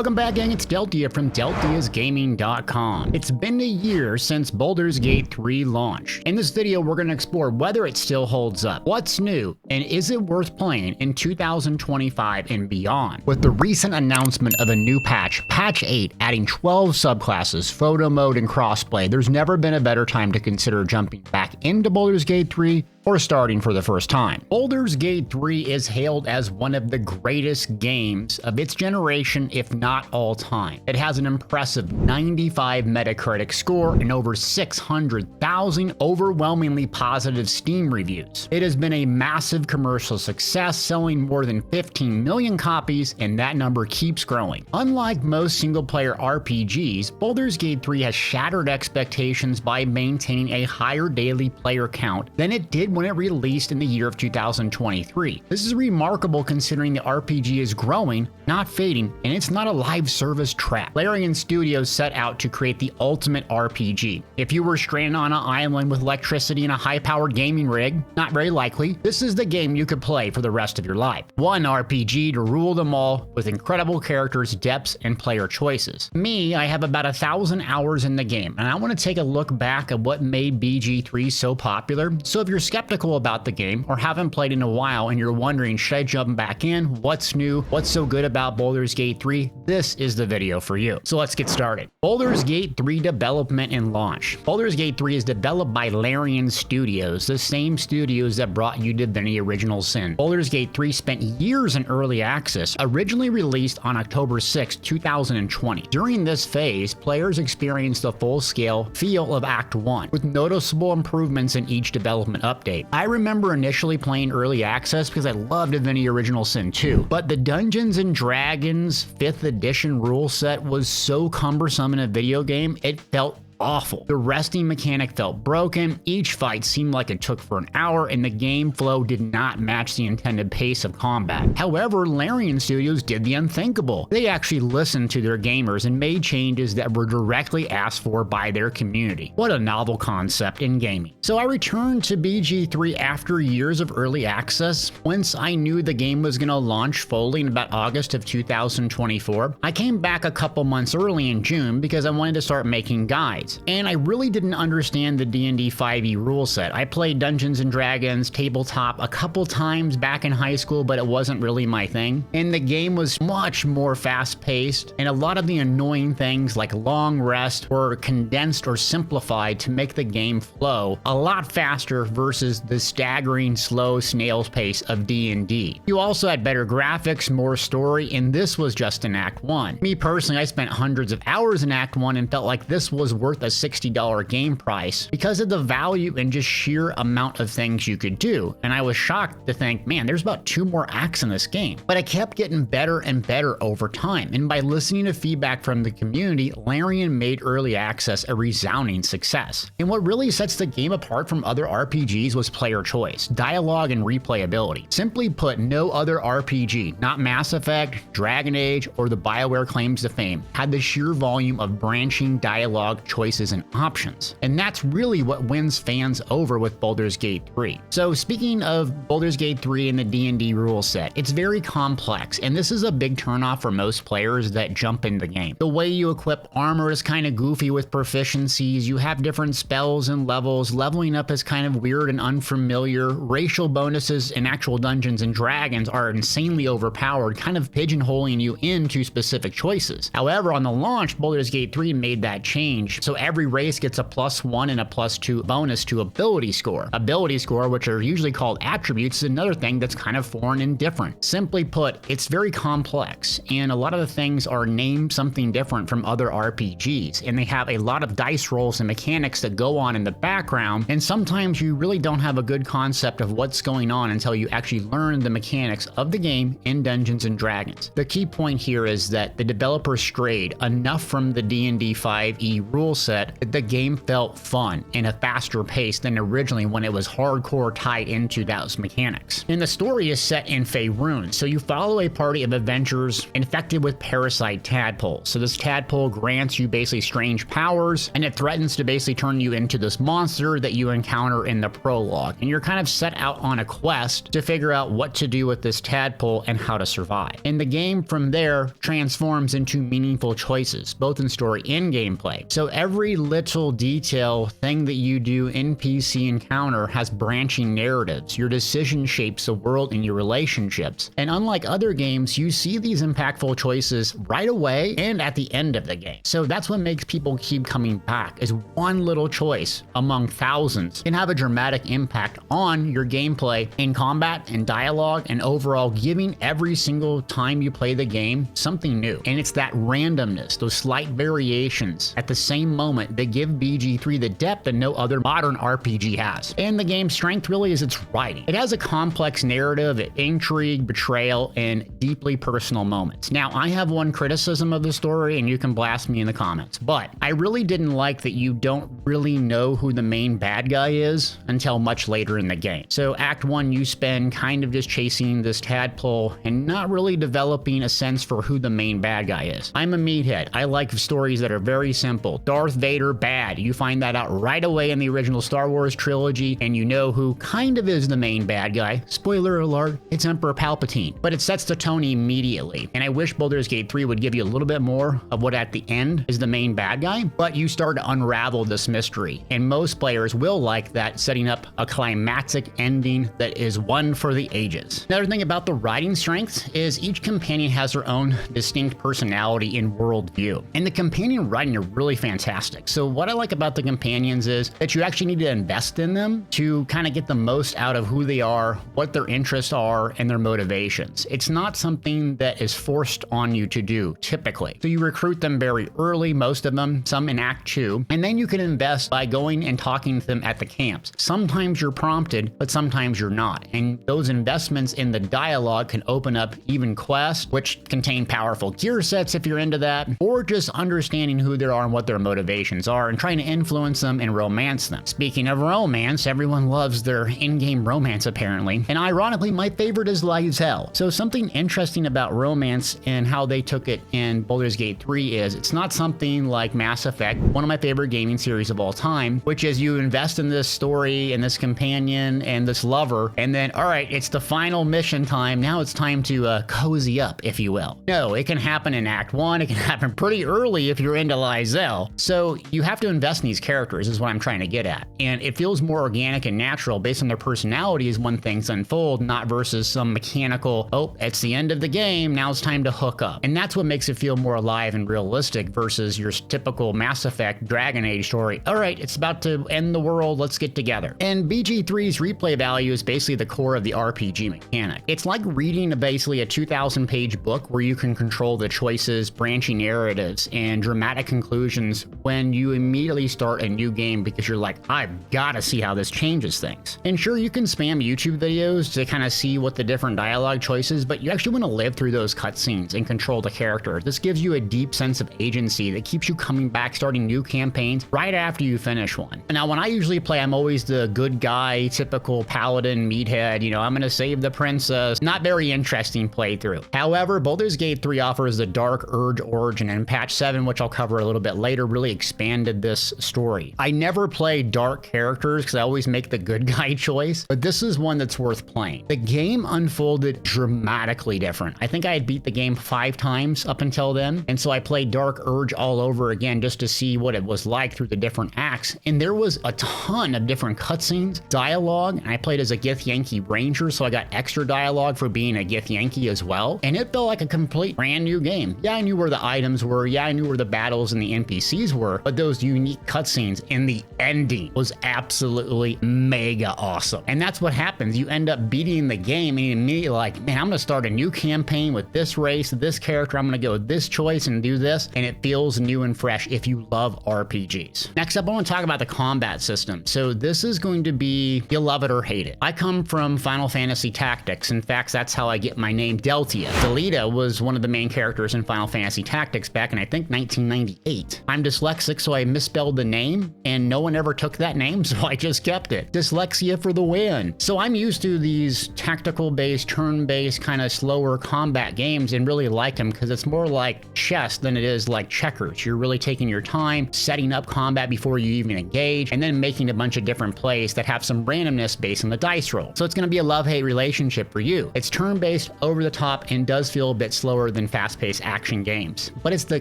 Welcome back, gang. It's Deltia from DeltiasGaming.com. It's been a year since Baldur's Gate 3 launch. In this video, we're going to explore whether it still holds up, what's new, and is it worth playing in 2025 and beyond. With the recent announcement of a new patch, Patch 8, adding 12 subclasses, photo mode, and crossplay, there's never been a better time to consider jumping back into Baldur's Gate 3 or starting for the first time. Baldur's Gate 3 is hailed as one of the greatest games of its generation, if not all time. It has an impressive 95 Metacritic score and over 600,000 overwhelmingly positive Steam reviews. It has been a massive commercial success, selling more than 15 million copies, and that number keeps growing. Unlike most single-player RPGs, Baldur's Gate 3 has shattered expectations by maintaining a higher daily player count than it did when it released in the year of 2023. This is remarkable considering the RPG is growing, not fading, and it's not a live service trap. Larian Studios set out to create the ultimate RPG. If you were stranded on an island with electricity and a high-powered gaming rig, not very likely, this is the game you could play for the rest of your life. One RPG to rule them all with incredible characters, depths, and player choices. Me, I have about 1,000 hours in the game, and I want to take a look back at what made BG3 so popular. So if you're skeptical about the game or haven't played in a while and you're wondering, should I jump back in? What's new? What's so good about Baldur's Gate 3? This is the video for you. So let's get started. Baldur's Gate 3 development and launch. Baldur's Gate 3 is developed by Larian Studios, the same studios that brought you Divinity Original Sin. Baldur's Gate 3 spent years in early access, originally released on October 6, 2020. During this phase, players experienced the full-scale feel of Act 1, with noticeable improvements in each development update. I remember initially playing early access because I loved Divinity Original Sin 2, but the Dungeons & Dragons 5th edition rule set was so cumbersome in a video game, it felt awful. The resting mechanic felt broken, each fight seemed like it took for an hour, and the game flow did not match the intended pace of combat. However, Larian Studios did the unthinkable. They actually listened to their gamers and made changes that were directly asked for by their community. What a novel concept in gaming. So I returned to BG3 after years of early access. Once I knew the game was going to launch fully in about August of 2024, I came back a couple months early in June because I wanted to start making guides. And I really didn't understand the D&D 5e rule set. I played Dungeons & Dragons tabletop a couple times back in high school, but it wasn't really my thing. And the game was much more fast-paced, and a lot of the annoying things like long rest were condensed or simplified to make the game flow a lot faster versus the staggering slow snail's pace of D&D. You also had better graphics, more story, and this was just in Act 1. Me personally, I spent hundreds of hours in Act 1 and felt like this was worth a $60 game price because of the value and just sheer amount of things you could do. And I was shocked to think, man, there's about 2 more acts in this game. But it kept getting better and better over time. And by listening to feedback from the community, Larian made early access a resounding success. And what really sets the game apart from other RPGs was player choice, dialogue, and replayability. Simply put, no other RPG, not Mass Effect, Dragon Age, or the BioWare claims to fame, had the sheer volume of branching dialogue choices and options. And that's really what wins fans over with Baldur's Gate 3. So speaking of Baldur's Gate 3 and the D&D rule set, it's very complex, and this is a big turnoff for most players that jump in the game. The way you equip armor is kind of goofy with proficiencies, you have different spells and levels, leveling up is kind of weird and unfamiliar, racial bonuses in actual Dungeons & Dragons are insanely overpowered, kind of pigeonholing you into specific choices. However, on the launch, Baldur's Gate 3 made that change, so every race gets a +1 and a +2 bonus to ability score. Ability score, which are usually called attributes, is another thing that's kind of foreign and different. Simply put, it's very complex, and a lot of the things are named something different from other RPGs, and they have a lot of dice rolls and mechanics that go on in the background, and sometimes you really don't have a good concept of what's going on until you actually learn the mechanics of the game in Dungeons & Dragons. The key point here is that the developer strayed enough from the D&D 5e rule set that the game felt fun and a faster pace than originally when it was hardcore tied into those mechanics. And the story is set in Faerun, so you follow a party of adventurers infected with parasite tadpoles. So this tadpole grants you basically strange powers, and it threatens to basically turn you into this monster that you encounter in the prologue. And you're kind of set out on a quest to figure out what to do with this tadpole and how to survive. And the game from there transforms into meaningful choices, both in story and gameplay. So every little detail thing that you do NPC encounter has branching narratives. Your decision shapes the world and your relationships. And unlike other games, you see these impactful choices right away and at the end of the game. So that's what makes people keep coming back, is one little choice among thousands can have a dramatic impact on your gameplay in combat and dialogue, and overall giving every single time you play the game something new. And it's that randomness, those slight variations at the same moment that give BG3 the depth that no other modern RPG has. And the game's strength really is its writing. It has a complex narrative, intrigue, betrayal, and deeply personal moments. Now, I have one criticism of the story, and you can blast me in the comments, but I really didn't like that you don't really know who the main bad guy is until much later in the game. So Act 1, you spend kind of just chasing this tadpole and not really developing a sense for who the main bad guy is. I'm a meathead. I like stories that are very simple. Darth Vader, bad. You find that out right away in the original Star Wars trilogy, and you know who kind of is the main bad guy. Spoiler alert, it's Emperor Palpatine. But it sets the tone immediately, and I wish Baldur's Gate 3 would give you a little bit more of what at the end is the main bad guy, but you start to unravel this mystery, and most players will like that, setting up a climactic ending that is one for the ages. Another thing about the writing strength is each companion has their own distinct personality and worldview, and the companion writing are really fantastic. So what I like about the companions is that you actually need to invest in them to kind of get the most out of who they are, what their interests are, and their motivations. It's not something that is forced on you to do typically. So you recruit them very early, most of them, some in Act 2, and then you can invest by going and talking to them at the camps. Sometimes you're prompted, but sometimes you're not. And those investments in the dialogue can open up even quests, which contain powerful gear sets if you're into that, or just understanding who they are and what their motivations are and trying to influence them and romance them. Speaking of romance, everyone loves their in-game romance apparently, and ironically my favorite is Lysel. So something interesting about romance and how they took it in Baldur's Gate 3 is it's not something like Mass Effect, one of my favorite gaming series of all time, which is you invest in this story and this companion and this lover, and then all right, it's the final mission time, now it's time to cozy up, if you will. No, it can happen in Act 1, it can happen pretty early if you're into Lysel. So you have to invest in these characters is what I'm trying to get at, and it feels more organic and natural based on their personalities when things unfold, not versus some mechanical, oh, it's the end of the game, now it's time to hook up. And that's what makes it feel more alive and realistic versus your typical Mass Effect Dragon Age story. All right, it's about to end the world, let's get together. And BG3's replay value is basically the core of the RPG mechanic. It's like reading basically a 2,000-page book where you can control the choices, branching narratives, and dramatic conclusions when you immediately start a new game because you're like, I've got to see how this changes things. And sure, you can spam YouTube videos to kind of see what the different dialogue choices, but you actually want to live through those cutscenes and control the character. This gives you a deep sense of agency that keeps you coming back, starting new campaigns right after you finish one. Now, when I usually play, I'm always the good guy, typical paladin, meathead, you know, I'm going to save the princess. Not very interesting playthrough. However, Baldur's Gate 3 offers the Dark Urge origin, and patch 7, which I'll cover a little bit later, really expanded this story. I never play dark characters because I always make the good guy choice, but this is one that's worth playing. The game unfolded dramatically different. I think I had beat the game 5 times up until then, and so I played Dark Urge all over again just to see what it was like through the different acts, and there was a ton of different cutscenes, dialogue, and I played as a Githyanki ranger, so I got extra dialogue for being a Githyanki as well, and it felt like a complete brand new game. Yeah, I knew where the items were, yeah, I knew where the battles and the NPCs were, but those unique cutscenes and the ending was absolutely mega awesome. And that's what happens. You end up beating the game and you immediately like, man, I'm gonna start a new campaign with this race, this character, I'm gonna go with this choice and do this, and it feels new and fresh if you love RPGs. Next up, I want to talk about the combat system. So this is going to be, you love it or hate it. I come from Final Fantasy Tactics. In fact, that's how I get my name Deltia. Delita was one of the main characters in Final Fantasy Tactics back in, I think, 1998. I'm dyslexic dyslexic, so I misspelled the name, and no one ever took that name, so I just kept it. Dyslexia for the win. So I'm used to these tactical-based, turn-based, kind of slower combat games and really like them because it's more like chess than it is like checkers. You're really taking your time, setting up combat before you even engage, and then making a bunch of different plays that have some randomness based on the dice roll. So it's going to be a love-hate relationship for you. It's turn-based, over the top, and does feel a bit slower than fast-paced action games. But it's the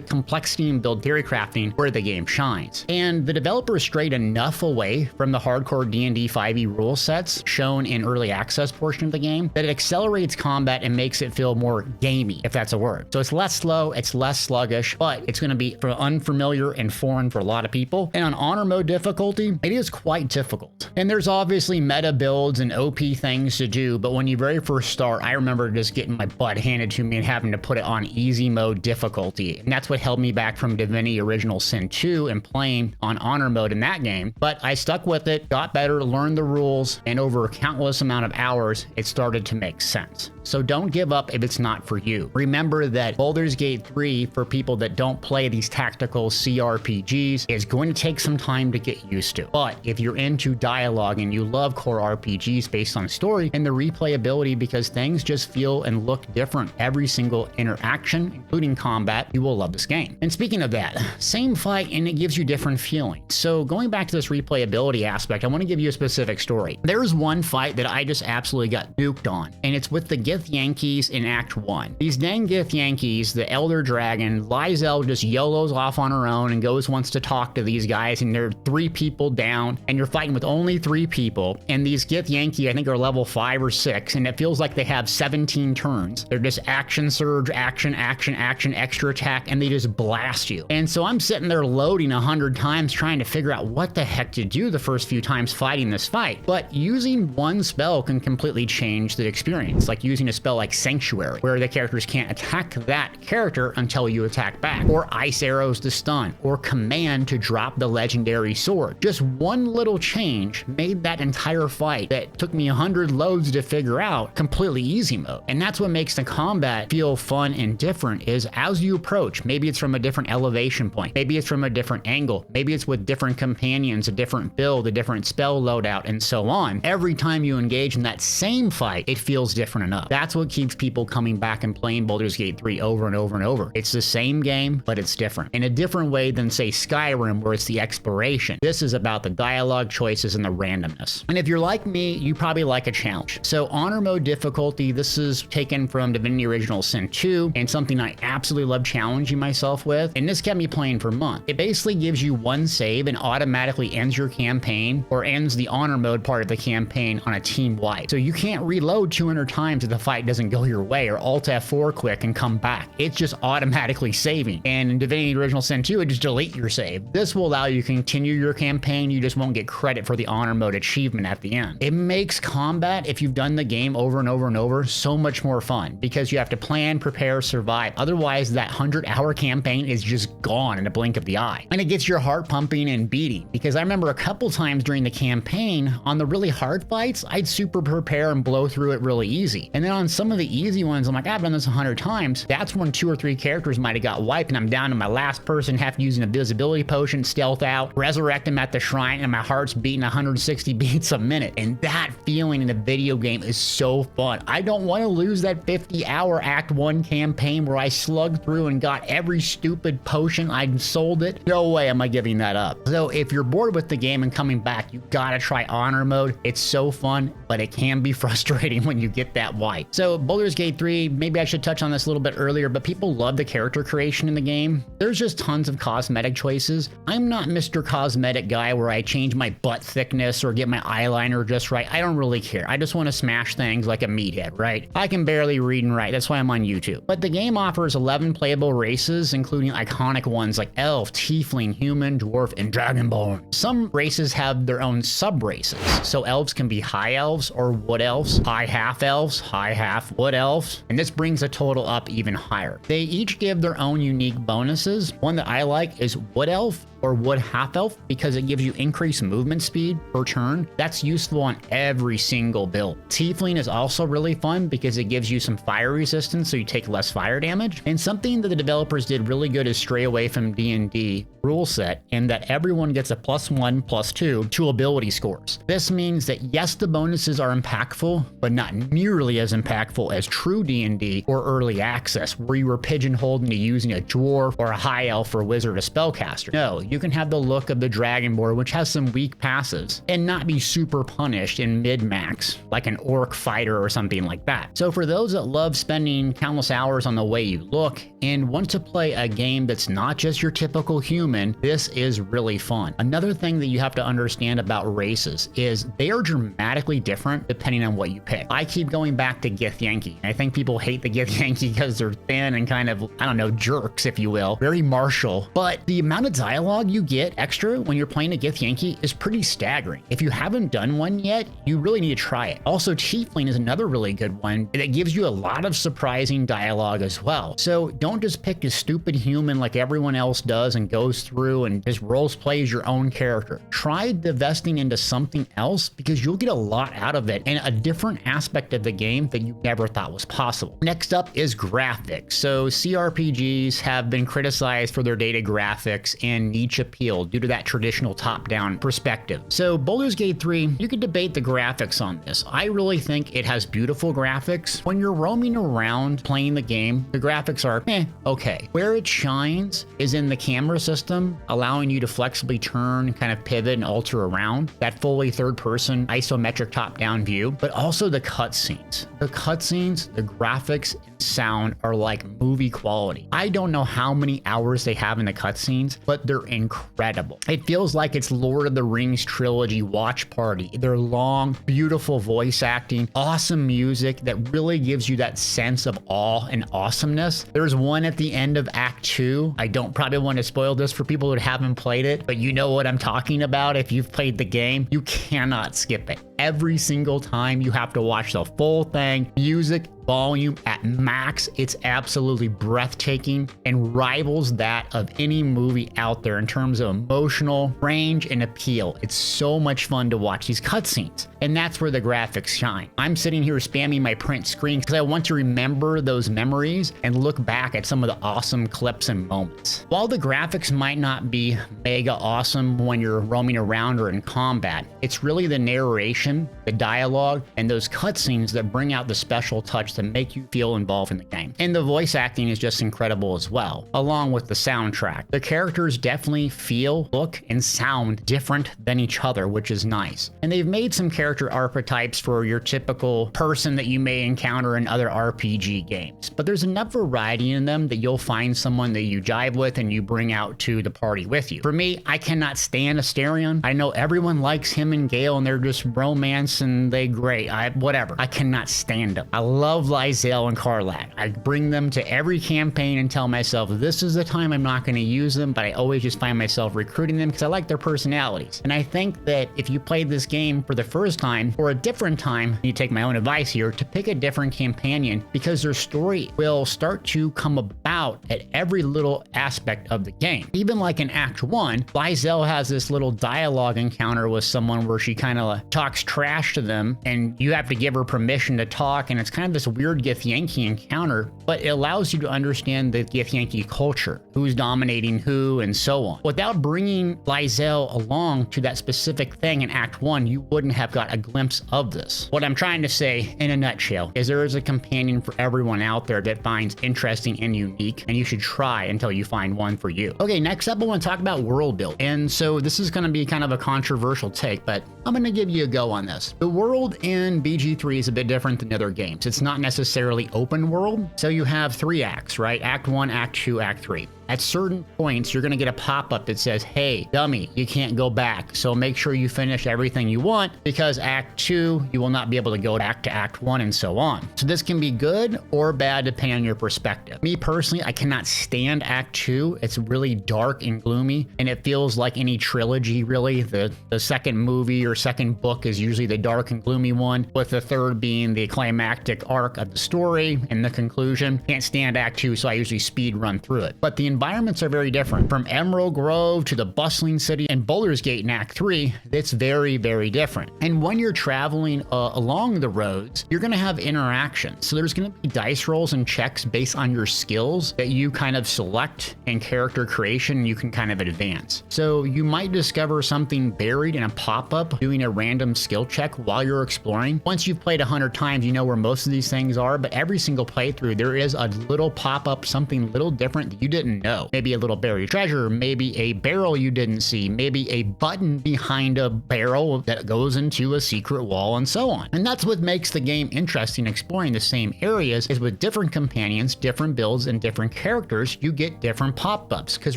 complexity and build theory crafting where the game shines. And the developers strayed enough away from the hardcore D&D 5e rule sets shown in early access portion of the game that it accelerates combat and makes it feel more gamey, if that's a word. So it's less slow, it's less sluggish, but it's going to be unfamiliar and foreign for a lot of people. And on honor mode difficulty, it is quite difficult. And there's obviously meta builds and OP things to do, but when you very first start, I remember just getting my butt handed to me and having to put it on easy mode difficulty. And that's what held me back from Divinity Original Sin 2 and playing on honor mode in that game. But I stuck with it, got better, learned the rules, and over a countless amount of hours, it started to make sense. So don't give up if it's not for you. Remember that Baldur's Gate 3, for people that don't play these tactical CRPGs, is going to take some time to get used to. But if you're into dialogue and you love core RPGs based on story and the replayability because things just feel and look different every single interaction, including combat, you will love this game. And speaking of that, same fight and it gives you different feelings. So going back to this replayability aspect, I want to give you a specific story. There's one fight that I just absolutely got duked on, and it's with the Gith Yankees in Act 1. These dang Gith Yankees, the Elder Dragon, Lysel just YOLOs off on her own and wants to talk to these guys, and they're 3 people down, and you're fighting with only 3 people, and these Gith Yankee, I think, are level 5 or 6, and it feels like they have 17 turns. They're just action surge, action, action, action, extra attack, and they just blast you. And so I'm sitting there loading 100 times trying to figure out what the heck to do the first few times fighting this fight. But using one spell can completely change the experience, like using a spell like Sanctuary, where the characters can't attack that character until you attack back, or Ice Arrows to stun, or Command to drop the legendary sword. Just one little change made that entire fight that took me 100 loads to figure out completely easy mode. And that's what makes the combat feel fun and different, is as you approach, maybe it's from a different elevation point, maybe it's from a different angle, maybe it's with different companions, a different build, a different spell loadout, and so on. Every time you engage in that same fight, it feels different enough. That's what keeps people coming back and playing Baldur's Gate 3 over and over and over. It's the same game, but it's different. In a different way than, say, Skyrim, where it's the exploration. This is about the dialogue choices and the randomness. And if you're like me, you probably like a challenge. So honor mode difficulty, this is taken from Divinity Original Sin 2, and something I absolutely love challenging myself with, and this kept me playing for months. It basically gives you one save and automatically ends your campaign, or ends the honor mode part of the campaign on a team wipe. So you can't reload 200 times if the fight doesn't go your way, or Alt F4 quick and come back. It's just automatically saving. And in Divinity Original Sin 2, it just delete your save. This will allow you to continue your campaign, you just won't get credit for the honor mode achievement at the end. It makes combat, if you've done the game over and over and over, so much more fun, because you have to plan, prepare, survive. Otherwise, that 100-hour campaign is just gone in a blink of the eye. And it gets your heart pumping and beating, because I remember a couple times during the campaign, on the really hard fights, I'd super prepare and blow through it really easy. And then on some of the easy ones, I'm like, I've done this 100 times. That's when 2 or 3 characters might have got wiped, and I'm down to my last person, have to use an invisibility potion, stealth out, resurrect him at the shrine, and my heart's beating 160 beats a minute. And that feeling in a video game is so fun. I don't want to lose that 50-hour Act 1 campaign where I slugged through and got every stupid potion. I sold it. No way am I giving that up. So if you're bored with the game and coming back, you gotta try honor mode. It's so fun, but it can be frustrating when you get that wipe. So Baldur's Gate 3, maybe I should touch on this a little bit earlier, but people love the character creation in the game. There's just tons of cosmetic choices. I'm not Mr. Cosmetic guy where I change my butt thickness or get my eyeliner just right. I don't really care. I just want to smash things like a meathead, right? I can barely read and write. That's why I'm on YouTube. But the game offers 11 playable races, including iconic ones like elf, tiefling, human, dwarf, and dragonborn. Some races have their own sub-races. So elves can be high elves or wood elves, high half elves, high I have Wood Elves, and this brings the total up even higher. They each give their own unique bonuses. One that I like is Wood Elf or Wood Half Elf because it gives you increased movement speed per turn. That's useful on every single build. Tiefling is also really fun because it gives you some fire resistance so you take less fire damage. And something that the developers did really good is stray away from D&D rule set in that everyone gets a +1, +2 to ability scores. This means that yes, the bonuses are impactful, but not nearly as impactful as true D&D or early access where you were pigeonholed into using a dwarf or a high elf or wizard or spellcaster. No, you can have the look of the Dragonborn, which has some weak passives, and not be super punished in mid-max, like an orc fighter or something like that. So for those that love spending countless hours on the way you look and want to play a game that's not just your typical human, this is really fun. Another thing that you have to understand about races is they are dramatically different depending on what you pick. I keep going back to Githyanki. I think people hate the Githyanki because they're thin and kind of, I don't know, jerks, if you will, very martial. But the amount of dialogue you get extra when you're playing a Githyanki is pretty staggering. If you haven't done one yet, you really need to try it. Also, Tiefling is another really good one that gives you a lot of surprising dialogue as well. So don't just pick a stupid human like everyone else does and goes through and just roles plays your own character. Try divesting into something else because you'll get a lot out of it and a different aspect of the game that you never thought was possible. Next up is graphics. So CRPGs have been criticized for their dated graphics and niche appeal due to that traditional top-down perspective. So Baldur's Gate 3, you could debate the graphics on this. I really think it has beautiful graphics. When you're roaming around playing the game, the graphics are okay. Where it shines is in the camera system, allowing you to flexibly turn, kind of pivot and alter around that fully third-person isometric top-down view, but also the cutscenes. The cutscenes, the graphics, and sound are like movie quality. I don't know how many hours they have in the cutscenes, but they're incredible. It feels like it's Lord of the Rings trilogy watch party. They're long, beautiful voice acting, awesome music that really gives you that sense of awe and awesomeness. There's one at the end of Act 2. I don't probably want to spoil this for people who haven't played it, but you know what I'm talking about if you've played the game. You cannot skip it. Every single time you have to watch the full thing, music, volume at max. It's absolutely breathtaking and rivals that of any movie out there in terms of emotional range and appeal. It's so much fun to watch these cutscenes, and that's where the graphics shine. I'm sitting here spamming my print screen because I want to remember those memories and look back at some of the awesome clips and moments. While the graphics might not be mega awesome when you're roaming around or in combat, it's really the narration, the dialogue, and those cutscenes that bring out the special touch to make you feel involved in the game. And the voice acting is just incredible as well, along with the soundtrack. The characters definitely feel, look, and sound different than each other, which is nice. And they've made some character archetypes for your typical person that you may encounter in other RPG games. But there's enough variety in them that you'll find someone that you jive with and you bring out to the party with you. For me, I cannot stand Asterion. I know everyone likes him and Gale and they're just romance and they great. Whatever. I cannot stand them. I love Lyzel and Karlach. I bring them to every campaign and tell myself this is the time I'm not going to use them, but I always just find myself recruiting them because I like their personalities. And I think that if you played this game for the first time or a different time, you take my own advice here to pick a different companion because their story will start to come about at every little aspect of the game. Even like in Act 1, Lyzel has this little dialogue encounter with someone where she kind of talks trash to them and you have to give her permission to talk, and it's kind of this weird Githyanki encounter, but it allows you to understand the Githyanki culture, who's dominating who, and so on. Without bringing Lyzel along to that specific thing in Act 1, you wouldn't have got a glimpse of this. What I'm trying to say in a nutshell is there is a companion for everyone out there that finds interesting and unique, and you should try until you find one for you. Okay, next up I want to talk about world build. And so this is going to be kind of a controversial take, but I'm going to give you a go on this. The world in BG3 is a bit different than other games. It's not necessarily open world. So you have 3 acts, right? Act 1, Act 2, Act 3. At certain points, you're going to get a pop-up that says, hey, dummy, you can't go back. So make sure you finish everything you want, because Act 2, you will not be able to go back to Act 1 and so on. So this can be good or bad depending on your perspective. Me personally, I cannot stand Act 2. It's really dark and gloomy, and it feels like any trilogy, really. The second movie or second book is usually the dark and gloomy one, with the third being the climactic arc of the story and the conclusion. Can't stand Act 2, so I usually speed run through it. But the environments are very different. From Emerald Grove to the bustling city and Baldur's Gate in Act 3, it's very, very different. And when you're traveling along the roads, you're going to have interactions. So there's going to be dice rolls and checks based on your skills that you kind of select, and character creation you can kind of advance. So you might discover something buried in a pop-up doing a random skill check while you're exploring. Once you've played 100 times, you know where most of these things are, but every single playthrough, there is a little pop-up, something little different that you didn't know. Maybe a little buried treasure, maybe a barrel you didn't see, maybe a button behind a barrel that goes into a secret wall, and so on. And that's what makes the game interesting. Exploring the same areas is with different companions, different builds, and different characters, you get different pop-ups, because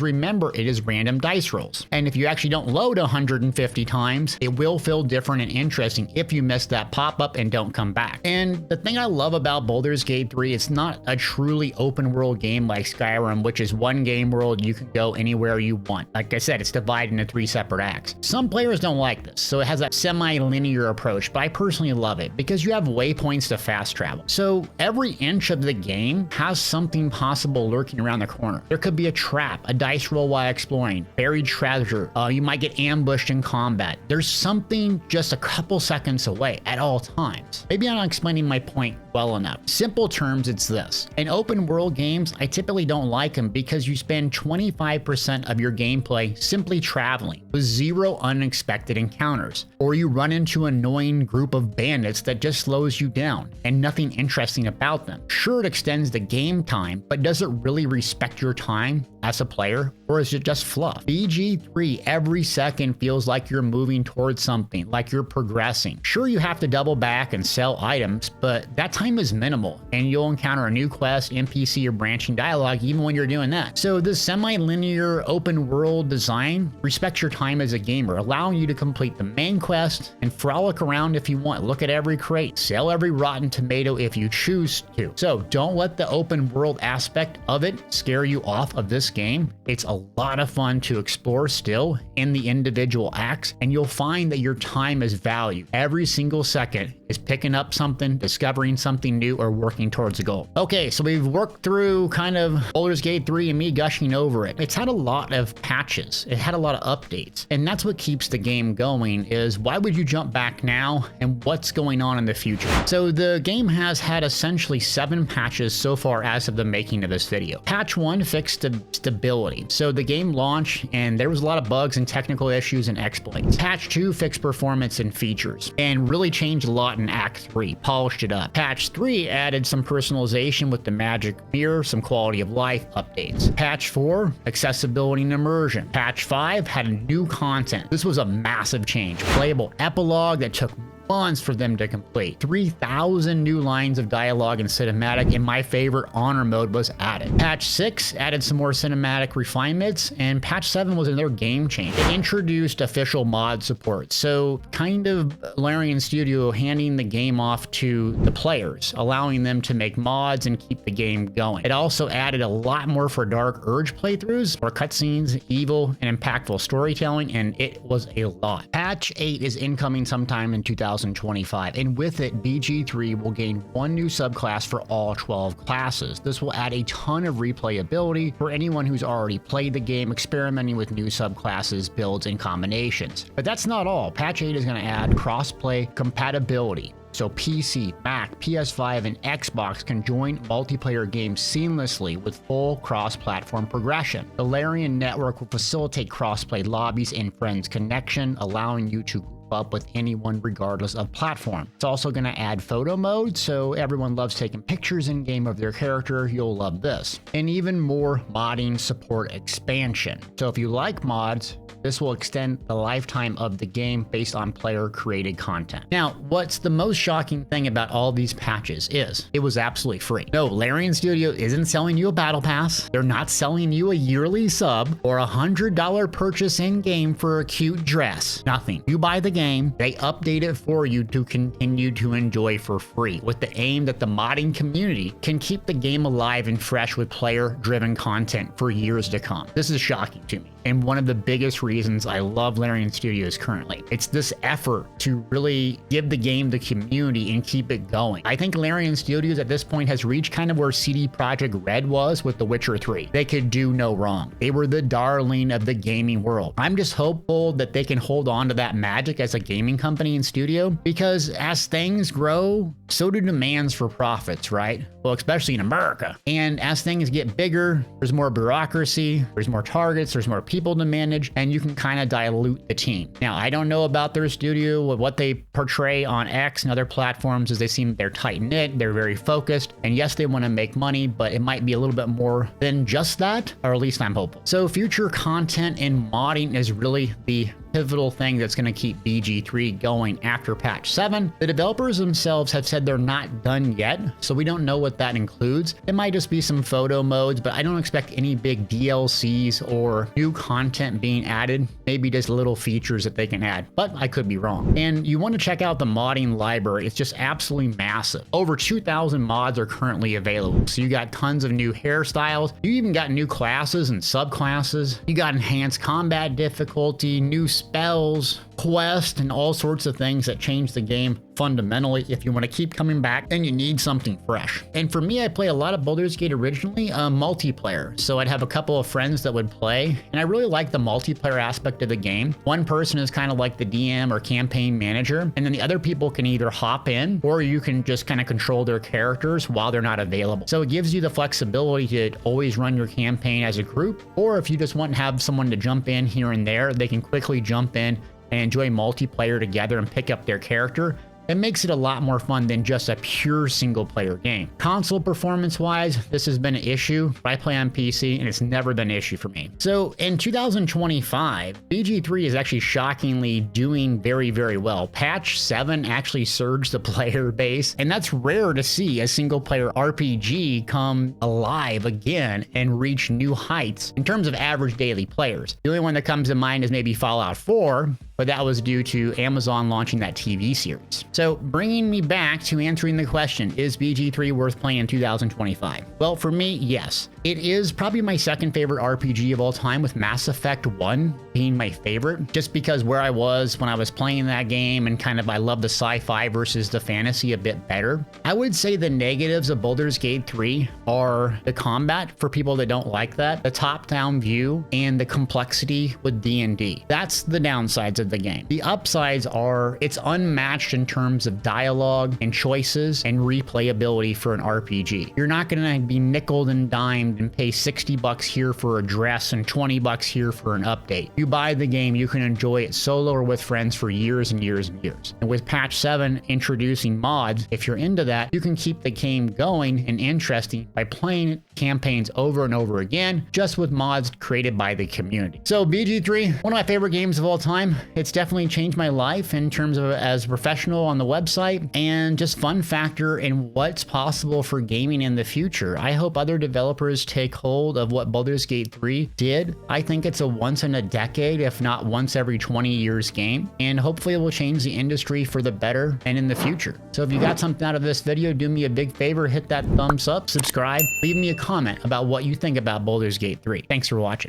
remember, it is random dice rolls. And if you actually don't load 150 times, it will feel different and interesting if you miss that pop-up and don't come back. And the thing I love about Baldur's Gate 3, it's not a truly open world game like Skyrim, which is one game world, you can go anywhere you want. Like I said, it's divided into 3 separate acts. Some players don't like this, so it has a semi-linear approach, but I personally love it because you have waypoints to fast travel. So every inch of the game has something possible lurking around the corner. There could be a trap, a dice roll while exploring, buried treasure, you might get ambushed in combat. There's something just a couple seconds away at all times. Maybe I'm not explaining my point well enough. Simple terms, it's this. In open world games, I typically don't like them because you spend 25% of your gameplay simply traveling with 0 unexpected encounters, or you run into an annoying group of bandits that just slows you down and nothing interesting about them. Sure, it extends the game time, but does it really respect your time as a player, or is it just fluff? BG3, every second feels like you're moving towards something, like you're progressing. Sure, you have to double back and sell items, but that time is minimal, and you'll encounter a new quest, NPC, or branching dialogue even when you're doing that. So this semi-linear open world design respects your time as a gamer, allowing you to complete the main quest and frolic around if you want. Look at every crate, sell every rotten tomato if you choose to. So don't let the open world aspect of it scare you off of this game. It's a lot of fun to explore still in the individual acts, and you'll find that your time is valued. Every single second is picking up something, discovering something new, or working towards a goal. Okay, so we've worked through kind of Baldur's Gate 3 and me gushing over it. It's had a lot of patches. It had a lot of updates, and that's what keeps the game going. Is why would you jump back now, and what's going on in the future? So the game has had essentially 7 patches so far as of the making of this video. Patch 1 fixed the stability. So the game launched and there was a lot of bugs and technical issues and exploits. Patch 2 fixed performance and features and really changed a lot in Act 3, polished it up. Patch 3 added some personalization with the magic mirror, some quality of life updates. Patch 4, accessibility and immersion. Patch 5 had new content. This was a massive change. Playable epilogue that took months for them to complete. 3,000 new lines of dialogue and cinematic, and my favorite, honor mode, was added. Patch 6 added some more cinematic refinements, and patch 7 was another game changer. It introduced official mod support, so kind of Larian Studio handing the game off to the players, allowing them to make mods and keep the game going. It also added a lot more for Dark Urge playthroughs, more cutscenes, evil, and impactful storytelling, and it was a lot. Patch 8 is incoming sometime in 2025, and with it, BG3 will gain 1 new subclass for all 12 classes. This will add a ton of replayability for anyone who's already played the game, experimenting with new subclasses, builds, and combinations. But that's not all. Patch 8 is going to add crossplay compatibility. So PC, Mac, PS5, and Xbox can join multiplayer games seamlessly with full cross-platform progression. The Larian network will facilitate crossplay lobbies and friends connection, allowing you to group up with anyone regardless of platform. It's also going to add photo mode, so everyone loves taking pictures in game of their character. You'll love this. And even more modding support expansion. So if you like mods, this will extend the lifetime of the game based on player created content. Now, what's the most shocking thing about all these patches is it was absolutely free. No, Larian Studios isn't selling you a battle pass. They're not selling you a yearly sub or $100 purchase in game for a cute dress. Nothing. You buy the game, they update it for you to continue to enjoy for free, with the aim that the modding community can keep the game alive and fresh with player driven content for years to come. This is shocking to me, and one of the biggest reasons I love Larian Studios currently. It's this effort to really give the game the community and keep it going. I think Larian Studios at this point has reached kind of where CD Projekt Red was with The Witcher 3. They could do no wrong. They were the darling of the gaming world. I'm just hopeful that they can hold on to that magic as a gaming company and studio, because as things grow, so do demands for profits, right? Well, especially in America. And as things get bigger, there's more bureaucracy, there's more targets, there's more people to manage, and you can kind of dilute the team. Now, I don't know about their studio, what they portray on X and other platforms is they seem they're tight-knit, they're very focused, and yes, they want to make money, but it might be a little bit more than just that, or at least I'm hopeful. So future content and modding is really the pivotal thing that's going to keep BG3 going after patch 7. The developers themselves have said they're not done yet, so we don't know what that includes. It might just be some photo modes, but I don't expect any big DLCs or new content being added. Maybe just little features that they can add, but I could be wrong. And you want to check out the modding library. It's just absolutely massive. Over 2,000 mods are currently available. So you got tons of new hairstyles. You even got new classes and subclasses. You got enhanced combat difficulty, new spells, quests, and all sorts of things that change the game fundamentally if you want to keep coming back and you need something fresh. And for me, I play a lot of Baldur's Gate originally, multiplayer. So I'd have a couple of friends that would play, and I really like the multiplayer aspect of the game. One person is kind of like the DM or campaign manager, and then the other people can either hop in or you can just kind of control their characters while they're not available. So it gives you the flexibility to always run your campaign as a group, or if you just want to have someone to jump in here and there, they can quickly jump in and enjoy multiplayer together and pick up their character. It makes it a lot more fun than just a pure single player game. Console performance wise, this has been an issue, but I play on PC and it's never been an issue for me. So in 2025, BG3 is actually shockingly doing very, very well. Patch 7 actually surged the player base, and that's rare to see a single player RPG come alive again and reach new heights in terms of average daily players. The only one that comes to mind is maybe Fallout 4, but that was due to Amazon launching that TV series. So bringing me back to answering the question, is BG3 worth playing in 2025? Well, for me, yes. It is probably my second favorite RPG of all time, with Mass Effect 1 being my favorite, just because where I was when I was playing that game and kind of I love the sci-fi versus the fantasy a bit better. I would say the negatives of Baldur's Gate 3 are the combat, for people that don't like that, the top-down view, and the complexity with D&D. That's the downsides of the game. The upsides are it's unmatched in terms of dialogue and choices and replayability for an RPG. You're not going to be nickeled and dimed and pay $60 here for a dress and $20 here for an update. You buy the game, you can enjoy it solo or with friends for years and years and years. And with patch 7 introducing mods, if you're into that, you can keep the game going and interesting by playing campaigns over and over again, just with mods created by the community. So BG3, one of my favorite games of all time. It's definitely changed my life in terms of as a professional on the website, and just fun factor in what's possible for gaming in the future. I hope other developers take hold of what Baldur's Gate 3 did. I think it's a once in a decade, if not once every 20 years game, and hopefully it will change the industry for the better and in the future. So if you got something out of this video, do me a big favor, hit that thumbs up, subscribe, leave me a comment about what you think about Baldur's Gate 3. Thanks for watching.